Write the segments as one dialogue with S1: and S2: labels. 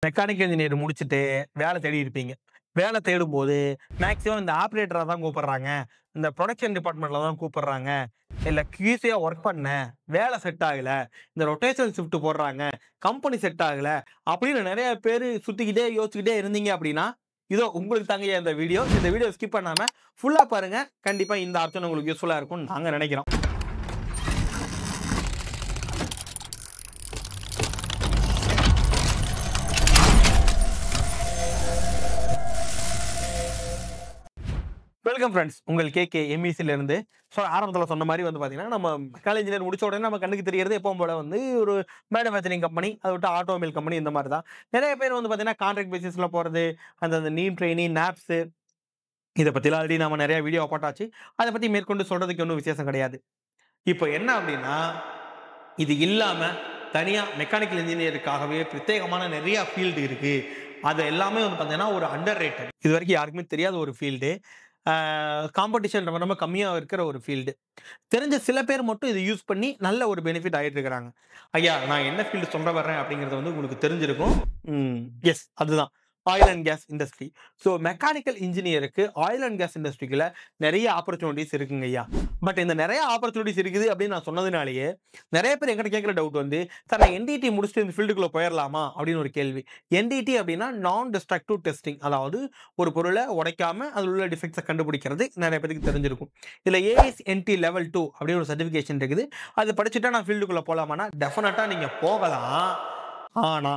S1: Mechanical engineer முடிச்சுட்டு வேலை தேடி இருப்பீங்க. வேலை தேடும்போது மேக்ஸிமம் இந்த ஆப்பரேட்டரா தான் கூப்பிடுறாங்க. இந்த புரொடக்ஷன் டிபார்ட்மெண்ட்ல தான் கூப்பிடுறாங்க. இல்ல QC-யா வொர்க் பண்ணேன். வேலை செட் ஆகல. இந்த ரொட்டேஷனல் ஷிஃப்ட் போடுறாங்க. கம்பெனி செட் ஆகல. அப்படின்னு நெறைய பேரு சுத்திக்கிட்டே யோசிச்சுக்கிட்டே இருந்தீங்க அப்படின்னா, இதோ உங்களுக்கு தாங்கய்யா இந்த வீடியோ. இந்த வீடியோ ஸ்கிப் பண்ணாம ஃபுல்லா பாருங்க. கண்டிப்பா இந்த ஆப்ஷன் உங்களுக்கு யூஸ்ஃபுல்லா இருக்கும்னு நாங்க நெனைக்கிறோம். Welcome friends. உங்கள் கேகே MECல இருந்து. ஆரம்பத்துல சொன்ன மாரி வந்து பார்த்தீங்கன்னா, நம்ம மெக்கானிக்கல் இன்ஜினியர் முடிச்ச உடனே நம்ம கண்ணுக்கு தெரியறது எப்பவும் போல வந்து ஒரு மேனுஃபேக்சரிங் கம்பெனி, அத விட்டா ஆட்டோமொபைல் கம்பெனி இந்த மாரி தான். நெறைய பேர் வந்து பார்த்தீங்கன்னா, கான்ட்ராக்ட் பேசிஸ்ல போறது, அந்த நீம் ட்ரெய்னி, நாப்ஸு இத பத்திலாம் ஆல்ரெடி நாம நெறைய வீடியோ போட்டாச்சு. அத பத்தி மேற்கொண்டு சொல்றதுக்கு ஒண்ணும் விசேஷம் கிடையாது. இப்ப என்ன அப்டின்னா, இது இல்லாம தனியா மெக்கானிக்கல் இன்ஜினியருக்காகவே பிரத்யேகமான நெறைய ஃபீல்டு இருக்கு. அது எல்லாமே வந்து பார்த்தீங்கன்னா, ஒரு அண்டர் ரேட்டட். இதுவரைக்கும் யாருக்குமே தெரியாத ஒரு ஃபீல்டு. காம்படிஷன் ரொம்ப ரொம்ப கம்மியா இருக்கிற ஒரு ஃபீல்டு. தெரிஞ்ச சில பேர் மட்டும் இத யூஸ் பண்ணி நல்ல ஒரு பெனிஃபிட் ஆயிட்டு இருக்கிறாங்க. ஐயா நான் என்ன ஃபீல்டு சொல்ல வர்றேன் அப்படிங்கிறது வந்து உங்களுக்கு தெரிஞ்சிருக்கும். எஸ் அதுதான். Oil and gas industry. Mechanical இன்ஜினியருக்கு ஆயில் அண்ட் கேஸ் இண்டஸ்ட்ரிக்குள்ள நெறைய ஆப்பர்ச்சுனிட்டீஸ் இருக்குங்க ஐயா. பட் இந்த நெறைய ஆப்பர்ச்சுனிட்டீஸ் இருக்குது அப்படின்னு நான் சொன்னதுனாலேயே, நெறைய பேர் என்கிட்ட கேட்கிற டவுட் வந்து, சார் நான் NDT முடிச்சுட்டு இந்த ஃபீல்டுக்குள்ள போயிரலாமா? அப்படின்னு ஒரு கேள்வி. NDT அப்படின்னா நான் டிஸ்ட்ரக்டிவ் டெஸ்டிங். அதாவது ஒரு பொருள உடைக்காம அதில உள்ள டிஃபெக்ட்ஸ கண்டுபிடிக்கிறது நெறைய பேருக்கு தெரிஞ்சிருக்கும். இதுல ASNT லெவல் 2 அப்படின்னு ஒரு சர்டிஃபிகேஷன் இருக்குது. அது படிச்சுட்டா நான் ஃபீல்டுக்குள்ள போலாமான்னா, டெஃபினட்டா நீங்க போகலாம். ஆனா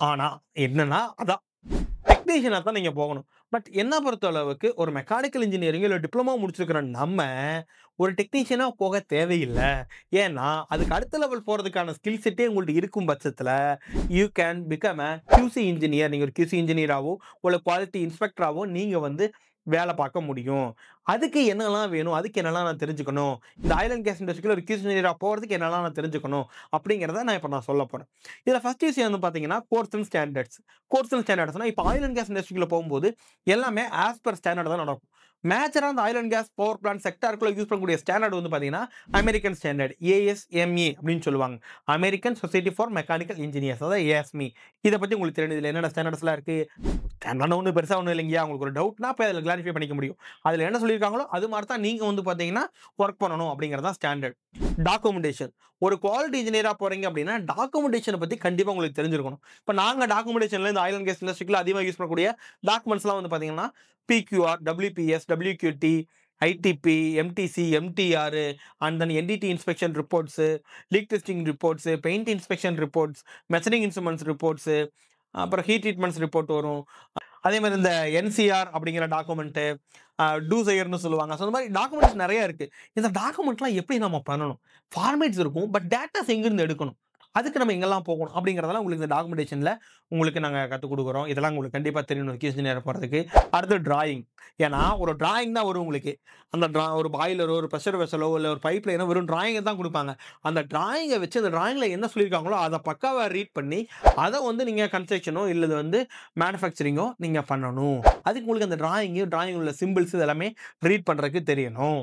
S1: ஆனா என்னன்னா, அதான் டெக்னீஷியனா தான் நீங்க போகணும். பட் என்ன பொறுத்த அளவுக்கு ஒரு மெக்கானிக்கல் இன்ஜினியரிங் இல்ல டிப்ளமோ முடிச்சிருக்கிற நம்ம, ஒரு டெக்னீஷியனா போக தேவையில்ல. ஏன்னா, அதுக்கு அடுத்த லெவல் போறதுக்கான ஸ்கில் செட்டே உங்கள்ட்ட இருக்கும் பட்சத்துல, you can become a QC engineer. நீங்க ஒரு QC இன்ஜினியராவோ, ஒரு குவாலிட்டி இன்ஸ்பெக்டராவோ நீங்க வந்து வேல பார்க்க முடியும். அதுக்கு என்னலாம் வேணும்? அதுக்கு என்னலாம் நான் தெரிஞ்சுக்கணும்? இந்த ஆயில் அண்ட் கேஸ் இண்டஸ்ட்ரிக்குள்ள ஒரு QC இன்ஜினியரா போறதுக்கு என்னலாம் நான் தெரிஞ்சுக்கணும்? அப்படிங்கிறத நான் சொல்லப் போறேன். இதுல ஃபர்ஸ்ட் விஷயம் வந்து பார்த்தீங்கன்னா, codes and standards. Codes and ஸ்டாண்டர்ட்ஸ்னா, இப்ப ஆயில் அண்ட் கேஸ் இண்டஸ்ட்ரிக்குள்ள போகும்போது, எல்லாமே ஆஸ் பெர் ஸ்டாண்டர்ட் தான் நடக்கும். மேஜரா அந்த oil and gas power plant செக்டாருக்குள்ள யூஸ் பண்ணக்கூடிய ஸ்டாண்டர்ட் வந்து பார்த்தீங்கன்னா, அமெரிக்கன் ஸ்டாண்டர்ட் ASME அப்படின்னு சொல்லுவாங்க. American society for mechanical engineers. அதாவது ASME. இத பத்தி உங்களுக்கு தெரியும். இதுல என்னென்ன ஸ்டாண்டர்ட்ஸ்லாம் இருக்கு? ஸ்டாண்டர்ட்னா ஒண்ணும் பெருசா ஒண்ணும் இல்லைங்கய்யா. உங்களுக்கு ஒரு டவுட்னா போய் அதுல கிளாரிஃபை பண்ணிக்க முடியும். அதுல என்ன சொல்லியிருக்காங்களோ, அது மாரி தான் நீங்க வந்து பார்த்தீங்கன்னா, வொர்க் பண்ணணும் அப்படிங்கிறது தான் ஸ்டாண்டர்ட். டாக்குமெண்டேஷன். ஒரு குவாலிட்டி இன்ஜினியரா போறீங்க அப்படின்னா, டாக்குமெண்டேஷன பத்தி கண்டிப்பா உங்களுக்கு தெரிஞ்சிருக்கணும். இப்ப நாங்க டாக்குமெண்டேஷன்ல இந்த ஆயில் அண்ட் கேஸ் இண்டஸ்ட்ரிக்குள்ள அதிகமா யூஸ் பண்ணக்கூடிய டாக்குமெண்ட்ஸ்லாம் வந்து பார்த்தீங்கன்னா, PQR, WPS, WQT, ITP, MTC, MTR and then NDT inspection reports, leak testing reports, paint inspection reports, measuring instruments reports, அப்புறம் ஹீட் ட்ரீட்மெண்ட்ஸ் ரிப்போர்ட் வரும். அதே மாரி இந்த NCR அப்படிங்கிற டாக்குமெண்ட், டூசையர்ன்னு சொல்லுவாங்க. அந்த மாரி டாக்குமெண்ட்ஸ் நெறைய இருக்கு. இந்த டாக்குமெண்ட்லாம் எப்படி நம்ம பண்ணணும்? ஃபார்மேட்ஸ் இருக்கும். பட் டேட்டாஸ் எங்கிருந்து எடுக்கணும்? அதுக்கு நம்ம எங்கெல்லாம் போகணும்? அப்படிங்கிறதெல்லாம் உங்களுக்கு இந்த டாக்குமெண்டேஷன்ல உங்களுக்கு நாங்க கத்துக் குடுக்குறோம். இதெல்லாம் உங்களுக்கு கண்டிப்பா தெரியணும் ஒரு இன்ஜினியரா போறதுக்கு. அடுத்து டிராயிங். ஏன்னா ஒரு டிராயிங் தான் வரும் உங்களுக்கு. அந்த ஒரு பாய்லரோ, ஒரு பிரஷர் வெசலோ, இல்ல ஒரு பைப் லைனோ வெறும் டிராயிங்க தான் குடுப்பாங்க. அந்த டிராயிங்க வச்சு அந்த டிராயிங்ல என்ன சொல்லியிருக்காங்களோ, அத பக்காவா ரீட் பண்ணி, அத வந்து நீங்க கன்ஸ்ட்ரக்ஷனோ இல்லது வந்து மேனுஃபேக்சரிங்கோ நீங்க பண்ணணும். அதுக்கு உங்களுக்கு அந்த டிராயிங் உள்ள சிம்பிள்ஸ் இதெல்லாமே ரீட் பண்றதுக்கு தெரியணும்.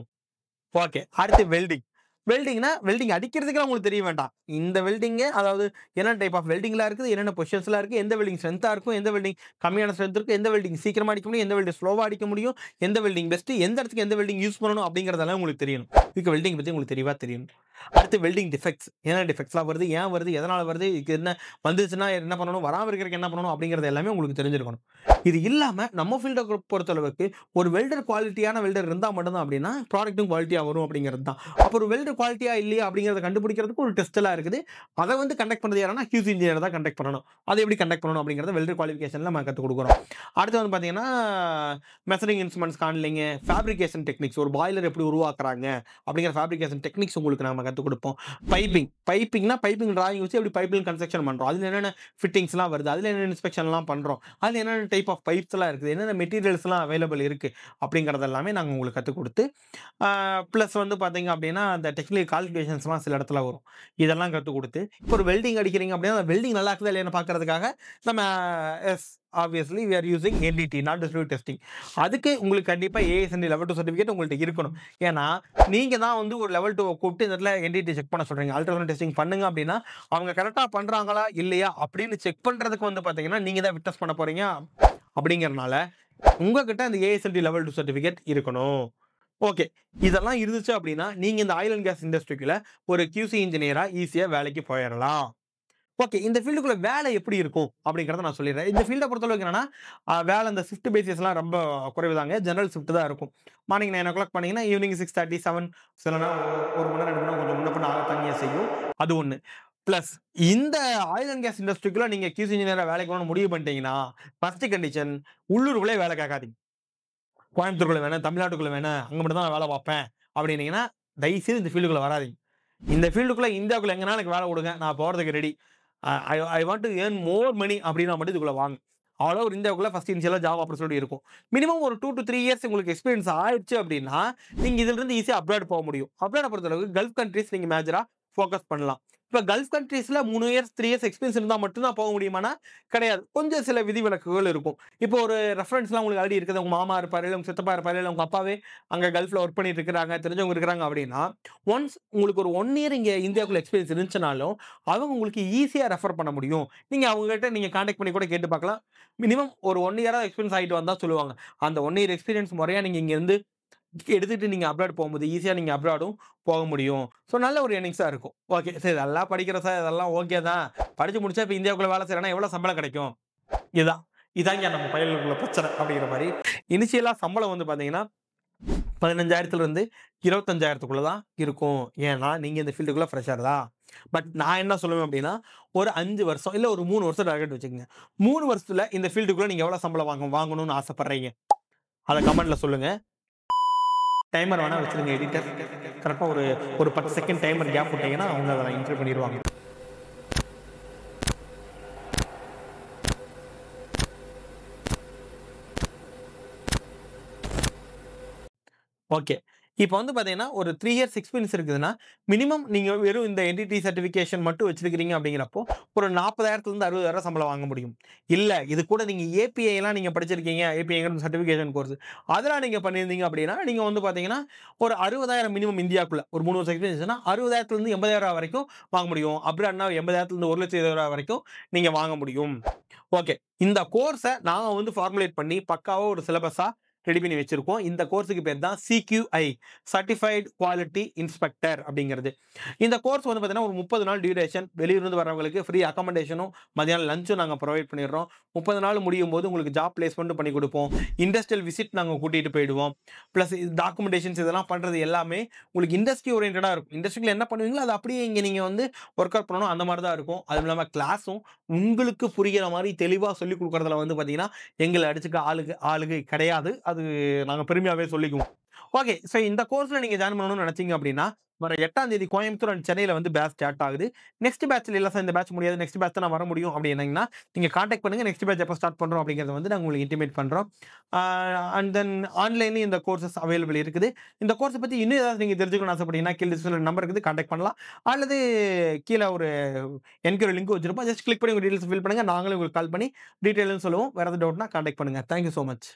S1: ஓகே. அடுத்து வெல்டிங். வெல்டிங் அடிக்கிறதுக்குலாம் உங்களுக்கு தெரிய வேண்டாம். இந்த வெல்டிங்க அதாவது என்னென்ன டைப் ஆஃப் வெல்டிங்லாம் இருக்குது, என்னென்ன பொசிஷன்ஸ்லாம் இருக்கு, எந்த வெல்டிங் ஸ்ட்ரென்த்தா இருக்கும், எந்த வெல்டிங் கம்மியான ஸ்ட்ரென்த் இருக்கும், எந்த வெல்டிங் சீக்கிரமா அடிக்க முடியும், எந்த வெல்டிங் ஸ்லோவா அடிக்க முடியும், எந்த வெல்டிங் பெஸ்ட், எந்த இடத்துக்கு எந்த வெல்டிங் யூஸ் பண்ணணும் அப்படிங்கிறதெல்லாம் உங்களுக்கு தெரியணும். இதுக்கு வெல்டிங் பத்தி உங்களுக்கு தெளிவா தெரியணும். அடுத்து வெல்டிங் டிஃபெக்ட்ஸ். என்னென்ன டிஃபெக்ட்ஸ்லாம் வருது, ஏன் வருது, எதனால வருது, இதுக்கு என்ன வந்துச்சுன்னா என்ன பண்ணணும், வராம இருக்கிறதுக்கு என்ன பண்ணணும் அப்படிங்கிறது எல்லாமே உங்களுக்கு தெரிஞ்சிருக்கணும். இது இல்லாம நம்ம ஃபீல்ட பொறுத்தளவுக்கு ஒரு வெல்டர் குவாலிட்டியான வெல்டர் இருந்தா மட்டும் தான் அப்படின்னா, ப்ராடக்ட்டும் குவாலிட்டியா வரும் அப்படிங்கிறது தான். அப்ப ஒரு வெல்டர் குவாலிட்டியா இல்லையா அப்படிங்கிறத கண்டுபிடிக்கிறதுக்கு ஒரு டெஸ்ட் எல்லாம் இருக்குது. அத வந்து கண்டக்ட் பண்றது யாருன்னா QC இன்ஜினியர் தான் கண்டக்ட் பண்ணணும். அத எப்படி கண்டக்ட் பண்ணணும் அப்படிங்கிறத வெல்டர் குவாலிஃபிகேஷன்ல நம்ம கத்துக் குடுக்குறோம். அடுத்து வந்து பார்த்தீங்கன்னா, measuring instruments handling, fabrication techniques ஒரு பாய்லர் எப்படி உருவாக்குறாங்க அப்படிங்கிற ஃபேப்ரிகேஷன் டெக்னிக்ஸ் உங்களுக்கு நாம கத்துக் குடுப்போம். பைப்பிங்னா பைப்பிங் டிராயிங் வச்சு எப்படி பைப்லைன் கன்ஸ்ட்ரக்ஷன் பண்றோம். அதுல என்னென்ன ஃபிட்டிங்ஸ்லாம் வருது, அதுல என்னென்ன இன்ஸ்பெக்ஷன்லாம் பண்றோம், அதுல என்னென்ன டைப் ஆஃப் பைப்ஸ்லாம் இருக்குது, என்னென்ன மெட்டீரியல்ஸ்லாம் அவைலபிள் இருக்கு அப்படிங்கிறது எல்லாமே நாங்க உங்களுக்கு கத்துக் குடுத்து, பிளஸ் வந்து பார்த்தீங்க அப்படின்னா, அந்த டெக்னிக்கல் கால்குலேஷன்ஸ்லாம் சில இடத்துல வரும். இதெல்லாம் கத்துக் குடுத்து, இப்போ ஒரு வெல்டிங் அடிக்கிறீங்க அப்படின்னா, அந்த வெல்டிங் நல்லா இருக்குதா இல்லையான்னு பார்க்கறதுக்காக நம்ம yes obviously we are using NDT not distribute testing. அதுக்கு உங்களுக்கு கண்டிப்பாக ஏஎஸ்என்டி லெவல் 2 சர்டிஃபிகேட் உங்கள்கிட்ட இருக்கணும். ஏன்னா நீங்கள் தான் வந்து ஒரு லெவல் 2 கூப்பிட்டு இந்த இடத்துல என்டிடி செக் பண்ண சொல்கிறீங்க. அல்ட்ராசவுண்ட் டெஸ்டிங் பண்ணுங்க அப்படின்னா அவங்க கரெக்டாக பண்ணுறாங்களா இல்லையா அப்படின்னு செக் பண்ணுறதுக்கு வந்து பார்த்தீங்கன்னா நீங்கள் தான் விட்னஸ் பண்ண போகிறீங்க. அப்படிங்கிறனால உங்ககிட்ட அந்த ஏஎஸ்என்டி லெவல் 2 சர்டிஃபிகேட் இருக்கணும். ஓகே, இதெல்லாம் இருந்துச்சு அப்படின்னா நீங்கள் இந்த ஆயில் அண்ட் கேஸ் இண்டஸ்ட்ரிக்குள்ள ஒரு கியூசி இன்ஜினியராக ஈஸியாக வேலைக்கு போயிடலாம். ஓகே, இந்த ஃபீல்டுக்குள்ள வேலை எப்படி இருக்கும் அப்படிங்கிறத நான் சொல்லிடுறேன். இந்த ஃபீல்டை பொறுத்தளவுக்கு என்னன்னா வேலை இந்த ஷிஃப்ட் பேசிஸ்லாம் ரொம்ப குறைவுதாங்க. ஜெனரல் ஷிஃப்ட் தான் இருக்கும். மார்னிங் 9 o'clock பண்ணீங்கன்னா ஈவினிங் 6:30, 7 சில நேரம் 1 மணி நேரம் 2 மணி நேரம் கொஞ்சம் முன்ன பின்ன ஆகத்தாங்க செய்யும். அது ஒன்று. ப்ளஸ் இந்த ஆயில் அண்ட் கேஸ் இண்டஸ்ட்ரிக்குள்ள நீங்க கியூசி இன்ஜினியரா வேலைக்கு போகணும்னு முடிவு பண்ணிட்டீங்கன்னா ஃபர்ஸ்ட் கண்டிஷன் உள்ளூருக்குள்ளே வேலை கேட்காதீங்க. கோயம்புத்தூருக்குள்ள வேணும், தமிழ்நாட்டுக்குள்ள வேணும், அங்க மட்டும் தான் நான் வேலை பார்ப்பேன் அப்படின்னீங்கன்னா தயவுசெய்து இந்த ஃபீல்டுக்குள்ள வராதீங்க. இந்த ஃபீல்டுக்குள்ள இந்தியாவுக்குள்ள எங்கனாலும் எனக்கு வேலை கொடுங்க, நான் போறதுக்கு ready. I want to earn more money அப்படின்னா மட்டும் இதுக்குள்ள வாங்க. ஆல் ஓவர் இந்தியாவுக்குள்ள ஃபர்ஸ்ட் இனிஷியலா ஜாப் ஆப்பர்ச்சுனிட்டி இருக்கும். மினிமம் ஒரு 2 to 3 இயர்ஸ் உங்களுக்கு எக்ஸ்பீரியன்ஸ் ஆயிடுச்சு அப்படின்னா நீங்க இதுல இருந்து ஈஸியா அப்ராட் போக முடியும். அப்ராட் பொறுத்தளவுக்கு கல்ஃப் கண்ட்ரீஸ் நீங்க மேஜரா ஃபோக்கஸ் பண்ணலாம். இப்ப கல்ஃப் கண்ட்ரீஸ்ல 3 இயர்ஸ் 3 இயர்ஸ் எக்ஸ்பீரியன்ஸ் இருந்தா மட்டும் தான் போக முடியுமானா கிடையாது. கொஞ்சம் சில விதிவிலக்குகள் இருக்கும். இப்போ ஒரு ரெஃபரன்ஸ்லாம் உங்களுக்கு ஆல்ரெடி இருக்குது. உங்க மாமா இருப்பாரு, இல்ல உங்க சித்தப்பா இருப்பாரு, இல்ல உங்க அப்பாவே அங்க கல்ஃப்ல ஒர்க் பண்ணிட்டு இருக்காங்க, தெரிஞ்சவங்க இருக்காங்க அப்படின்னா ஒன்ஸ் உங்களுக்கு ஒரு 1 இயர் இங்க இந்தியாவுக்குள்ள எக்ஸ்பீரியன்ஸ் இருந்துச்சுனாலும் அவங்க உங்களுக்கு ஈஸியா ரெஃபர் பண்ண முடியும். நீங்க அவங்ககிட்ட நீங்க கான்டாக்ட் பண்ணி கூட கேட்டு பார்க்கலாம். மினிமம் ஒரு 1 இயரா எக்ஸ்பீரியன்ஸ் ஆயிட்டு வந்தா சொல்லுவாங்க. அந்த 1 இயர் எக்ஸ்பீரியன்ஸ் முறையா நீங்க இங்க இருந்து எடுத்துட்டு நீங்க அப்ராட் போகும்போது ஈஸியா நீங்க அப்ராடும் போக முடியும். ஸோ நல்ல ஒரு எர்னிங்ஸா இருக்கும். ஓகே சார், இதெல்லாம் படிக்கிற சார், இதெல்லாம் ஓகே தான். படிச்சு முடிச்சா இப்போ இந்தியாவுக்குள்ள வேலை செய்யறேன்னா எவ்வளவு சம்பளம் கிடைக்கும்? இதுதான் இதாங்க நம்ம பயலுக்குள்ள பிரச்சனை அப்படிங்கிற மாதிரி. இனிஷியலா சம்பளம் வந்து பாத்தீங்கன்னா 15,000 இருந்து 25,000 தான் இருக்கும். ஏன்னா நீங்க இந்த ஃபீல்டுக்குள்ள ஃப்ரெஷர் தான். பட் நான் என்ன சொல்லுவேன் அப்படின்னா ஒரு 5 வருஷம் இல்ல ஒரு 3 வருஷம் டார்கெட் வச்சுக்கோங்க. 3 வருஷத்துல இந்த ஃபீல்டுக்குள்ள நீங்க எவ்வளவு சம்பளம் வாங்கணும்னு ஆசைப்படுறீங்க அதை கமெண்ட்ல சொல்லுங்க. டைமர் வேணா வச்சிருங்க எடிட்டர். கரெக்டாக ஒரு 10 செகண்ட் டைமர் கேப் விட்டீங்கன்னா அவங்க அதை என்ட்ரி பண்ணிடுவாங்க. ஓகே, இப்போ வந்து பார்த்தீங்கன்னா ஒரு 3 இயர்ஸ் எக்ஸ்பீரியன்ஸ் இருக்குதுன்னா மினிமம் நீங்கள் வெறும் இந்த என்டிடி சர்டிஃபிகேஷன் மட்டும் வச்சிருக்கிறீங்க அப்படிங்கிறப்போ ஒரு 40,000 60,000 சம்பளம் வாங்க முடியும். இல்லை இது கூட நீங்கள் ஏபிஐலாம் நீங்கள் படிச்சிருக்கீங்க, ஏபிஐங்கிற சர்டிஃபிகேஷன் கோர்ஸ் அதெல்லாம் நீங்கள் பண்ணியிருந்தீங்க அப்படின்னா நீங்கள் வந்து பார்த்தீங்கன்னா ஒரு 60,000 மினிமம் இந்தியாவுக்குள்ள ஒரு 3 வருஷம் எக்ஸ்பீரியன்ஸ்னா 60,000 80,000 வரைக்கும் வாங்க முடியும். அப்ராட்னா 80,000 1,20,000 வரைக்கும் நீங்கள் வாங்க முடியும். ஓகே, இந்த கோர்ஸை நாங்கள் வந்து ஃபார்முலேட் பண்ணி பக்காவாக ஒரு சிலபஸாக ரெடி பண்ணி வச்சிருக்கோம். இந்த கோர்ஸுக்கு பேர் தான் CQI சர்டிஃபைட் குவாலிட்டி இன்ஸ்பெக்டர் அப்படிங்கிறது. இந்த கோர்ஸ் வந்து பார்த்தீங்கன்னா ஒரு 30 நாள் டியூரேஷன். வெளியிருந்து வரவங்களுக்கு ஃப்ரீ அகாமடேஷனும் மதியானம் லஞ்சும் நாங்கள் ப்ரொவைட் பண்ணிடுறோம். 30 நாள் முடியும் போது உங்களுக்கு ஜாப் பிளேஸ்மெண்ட் பண்ணி கொடுப்போம். இண்டஸ்ட்ரியல் விசிட் நாங்கள் கூட்டிகிட்டு போயிடுவோம். ப்ளஸ் டாக்குமெண்டேஷன்ஸ் இதெல்லாம் பண்ணுறது எல்லாமே உங்களுக்கு இண்டஸ்ட்ரி ஓரியன்டாக இருக்கும். இண்டஸ்ட்ரியில் என்ன பண்ணுவீங்களோ அது அப்படியே இங்கே நீங்கள் வந்து ஒர்க் அவுட் பண்ணணும். அந்த மாதிரி தான் இருக்கும். அதுவும் இல்லாமல் கிளாஸும் உங்களுக்கு புரிகிற மாதிரி தெளிவாக சொல்லிக் கொடுக்குறதுல வந்து பார்த்தீங்கன்னா எங்களை அடிச்சுக்க ஆளுகை கிடையாது. அது நாங்கள் பெருமையாகவே சொல்லிக்குவோம். ஓகே, ஸோ இந்த கோர்ஸில் நீங்கள் ஜாயின் பண்ணணும்னு நினச்சிங்க அப்படின்னா வர 8ஆம் தேதி கோயம்புத்தூர் அண்ட் சென்னையில் வந்து பேட்ச் ஸ்டார்ட் ஆகுது. நெக்ஸ்ட் பேட்ச்ல இல்லை சார் இந்த பேட்ச் முடியாது, நெக்ஸ்ட் பேட்ச் தான் நான் வர முடியும் அப்படின்னீங்கன்னா நீங்கள் காண்டாக்ட் பண்ணுங்கள். நெக்ஸ்ட் பேட்ச் எப்போ ஸ்டார்ட் பண்ணுறோம் அப்படிங்கிறத வந்து நாங்கள் உங்களுக்கு இன்டிமேட் பண்ணுறோம். அண்ட் தென் ஆன்லைன்லேயும் இந்த கோர்சஸ் அவைலபிள் இருக்குது. இந்த கோர்ஸை பற்றி இன்னும் ஏதாவது நீங்கள் தெரிஞ்சுக்கணும்னு ஆசைப்பட்டீங்கன்னா கீழே டிஸ்கிரிப்ஷனில் நம்பர் இருக்குது, காண்டாக்ட் பண்ணலாம். அல்லது கீழே ஒரு என்கொயரி லிங்க் வச்சிருப்போம். ஜஸ்ட் கிளிக் பண்ணி உங்கள் டீட்டெயில்ஸ் ஃபில் பண்ணுங்கள். நாங்களும் உங்களுக்கு கால் பண்ணி டீட்டெயில்னு சொல்லுவோம். வேறு ஏதாவது டவுட்னா காண்டாக்ட் பண்ணுங்கள். Thank you so much.